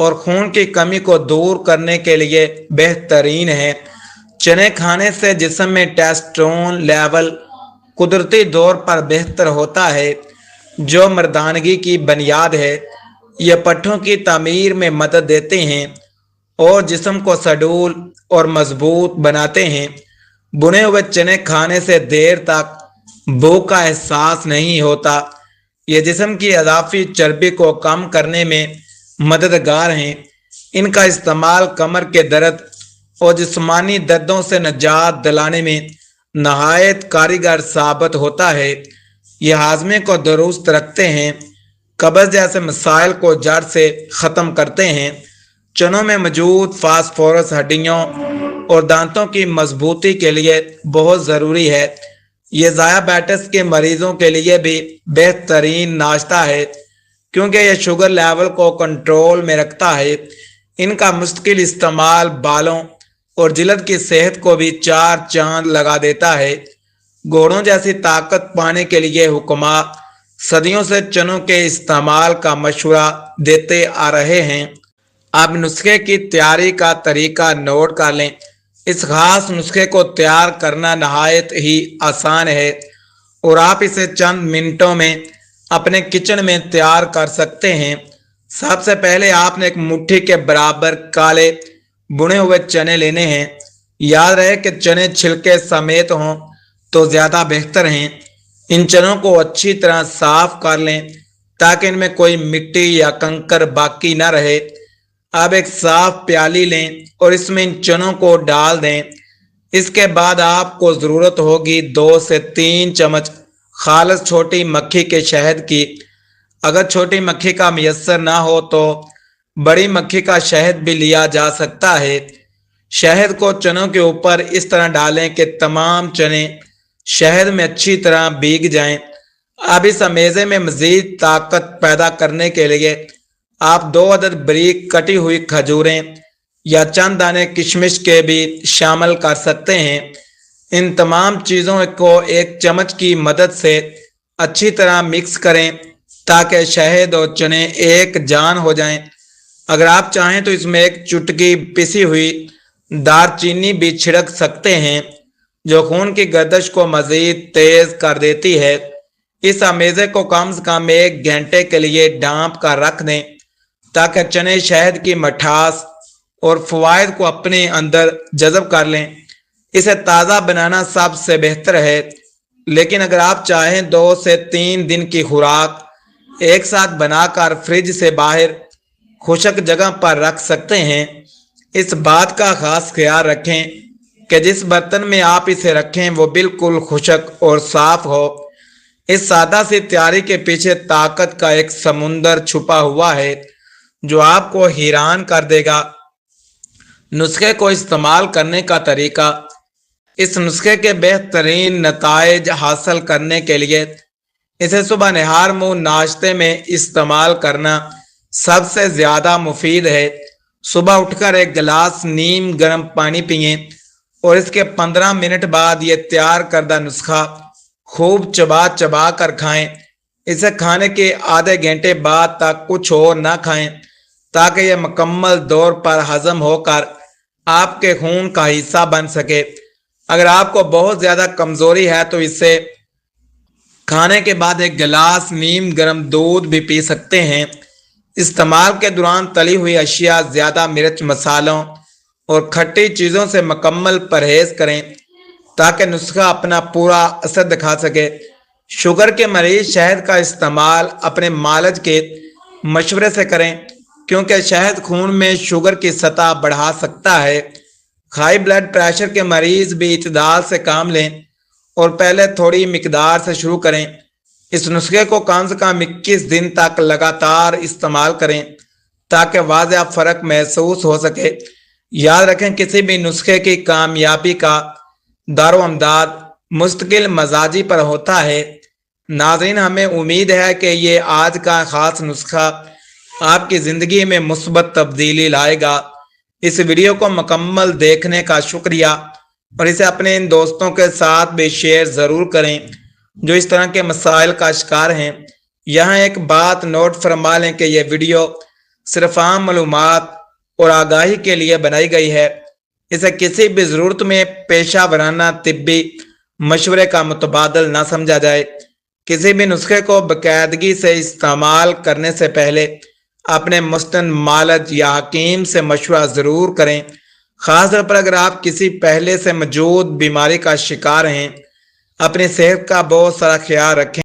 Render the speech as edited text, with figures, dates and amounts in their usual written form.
اور خون کی کمی کو دور کرنے کے لیے بہترین ہے۔ چنے کھانے سے جسم میں ٹیسٹوسٹیرون لیول قدرتی طور پر بہتر ہوتا ہے، جو مردانگی کی بنیاد ہے۔ یہ پٹھوں کی تعمیر میں مدد دیتے ہیں اور جسم کو سڈول اور مضبوط بناتے ہیں۔ بنے ہوئے چنے کھانے سے دیر تک بھوک کا احساس نہیں ہوتا۔ یہ جسم کی اضافی چربی کو کم کرنے میں مددگار ہیں۔ ان کا استعمال کمر کے درد اور جسمانی دردوں سے نجات دلانے میں نہایت کارگر ثابت ہوتا ہے۔ یہ ہاضمے کو درست رکھتے ہیں، قبض جیسے مسائل کو جڑ سے ختم کرتے ہیں۔ چنوں میں موجود فاسفورس ہڈیوں اور دانتوں کی مضبوطی کے لیے بہت ضروری ہے۔ یہ ذیابیطس کے مریضوں کے لیے بھی بہترین ناشتہ ہے، کیونکہ یہ شوگر لیول کو کنٹرول میں رکھتا ہے۔ ان کا مستقل استعمال بالوں اور جلد کی صحت کو بھی چار چاند لگا دیتا ہے۔ گھوڑوں جیسی طاقت پانے کے لیے حکماں صدیوں سے چنوں کے استعمال کا مشورہ دیتے آ رہے ہیں۔ اب نسخے کی تیاری کا طریقہ نوٹ کر لیں۔ اس خاص نسخے کو تیار کرنا نہایت ہی آسان ہے اور آپ اسے چند منٹوں میں اپنے کچن میں تیار کر سکتے ہیں۔ سب سے پہلے آپ نے ایک مٹھی کے برابر کالے بنے ہوئے چنے لینے ہیں۔ یاد رہے کہ چنے چھلکے سمیت ہوں تو زیادہ بہتر ہیں۔ ان چنوں کو اچھی طرح صاف کر لیں تاکہ ان میں کوئی مٹی یا کنکر باقی نہ رہے۔ اب ایک صاف پیالی لیں اور اس میں ان چنوں کو ڈال دیں۔ اس کے بعد آپ کو ضرورت ہوگی 2 سے 3 چمچ خالص چھوٹی مکھی کے شہد کی۔ اگر چھوٹی مکھی کا میسر نہ ہو تو بڑی مکھی کا شہد بھی لیا جا سکتا ہے۔ شہد کو چنوں کے اوپر اس طرح ڈالیں کہ تمام چنے شہد میں اچھی طرح بھیگ جائیں۔ اب اس امیزے میں مزید طاقت پیدا کرنے کے لیے آپ 2 عدد باریک کٹی ہوئی کھجوریں یا چند دانے کشمش کے بھی شامل کر سکتے ہیں۔ ان تمام چیزوں کو ایک چمچ کی مدد سے اچھی طرح مکس کریں تاکہ شہد اور چنے ایک جان ہو جائیں۔ اگر آپ چاہیں تو اس میں ایک چٹکی پسی ہوئی دار چینی بھی چھڑک سکتے ہیں، جو خون کی گردش کو مزید تیز کر دیتی ہے۔ اس امیزے کو کم سے کم 1 گھنٹے کے لیے ڈھانپ کر رکھ دیں تاکہ چنے شہد کی مٹھاس اور فوائد کو اپنے اندر جذب کر لیں۔ اسے تازہ بنانا سب سے بہتر ہے، لیکن اگر آپ چاہیں 2 سے 3 دن کی خوراک ایک ساتھ بنا کر فریج سے باہر خشک جگہ پر رکھ سکتے ہیں۔ اس بات کا خاص خیال رکھیں کہ جس برتن میں آپ اسے رکھیں وہ بالکل خشک اور صاف ہو۔ اس سادہ سی تیاری کے پیچھے طاقت کا ایک سمندر چھپا ہوا ہے جو آپ کو حیران کر دے گا۔ نسخے کو استعمال کرنے کا طریقہ۔ اس نسخے کے بہترین نتائج حاصل کرنے کے لیے اسے صبح نہار منہ ناشتے میں استعمال کرنا سب سے زیادہ مفید ہے۔ صبح اٹھ کر 1 گلاس نیم گرم پانی پئیں اور اس کے 15 منٹ بعد یہ تیار کردہ نسخہ خوب چبا چبا کر کھائیں۔ اسے کھانے کے آدھے گھنٹے بعد تک کچھ اور نہ کھائیں تاکہ یہ مکمل طور پر ہضم ہو کر آپ کے خون کا حصہ بن سکے۔ اگر آپ کو بہت زیادہ کمزوری ہے تو اسے کھانے کے بعد 1 گلاس نیم گرم دودھ بھی پی سکتے ہیں۔ استعمال کے دوران تلی ہوئی اشیاء، زیادہ مرچ مسالوں اور کھٹی چیزوں سے مکمل پرہیز کریں تاکہ نسخہ اپنا پورا اثر دکھا سکے۔ شوگر کے مریض شہد کا استعمال اپنے معالج کے مشورے سے کریں، کیونکہ شہد خون میں شوگر کی سطح بڑھا سکتا ہے۔ ہائی بلڈ پریشر کے مریض بھی اعتدال سے کام لیں اور پہلے تھوڑی مقدار سے شروع کریں۔ اس نسخے کو کم سے کم 21 دن تک لگاتار استعمال کریں تاکہ واضح فرق محسوس ہو سکے۔ یاد رکھیں، کسی بھی نسخے کی کامیابی کا دار و مدار مستقل مزاجی پر ہوتا ہے۔ ناظرین، ہمیں امید ہے کہ یہ آج کا خاص نسخہ آپ کی زندگی میں مثبت تبدیلی لائے گا۔ اس ویڈیو کو مکمل دیکھنے کا شکریہ اور اسے اپنے ان دوستوں کے ساتھ بھی شیئر ضرور کریں جو اس طرح کے مسائل کا شکار ہیں۔ یہاں ایک بات نوٹ فرما لیں کہ یہ ویڈیو صرف عام معلومات اور آگاہی کے لیے بنائی گئی ہے۔ اسے کسی بھی ضرورت میں پیشہ ورانہ طبی مشورے کا متبادل نہ سمجھا جائے۔ کسی بھی نسخے کو باقاعدگی سے استعمال کرنے سے پہلے اپنے مستند معالج یا حکیم سے مشورہ ضرور کریں، خاص طور پر اگر آپ کسی پہلے سے موجود بیماری کا شکار ہیں۔ اپنی صحت کا بہت سارا خیال رکھیں۔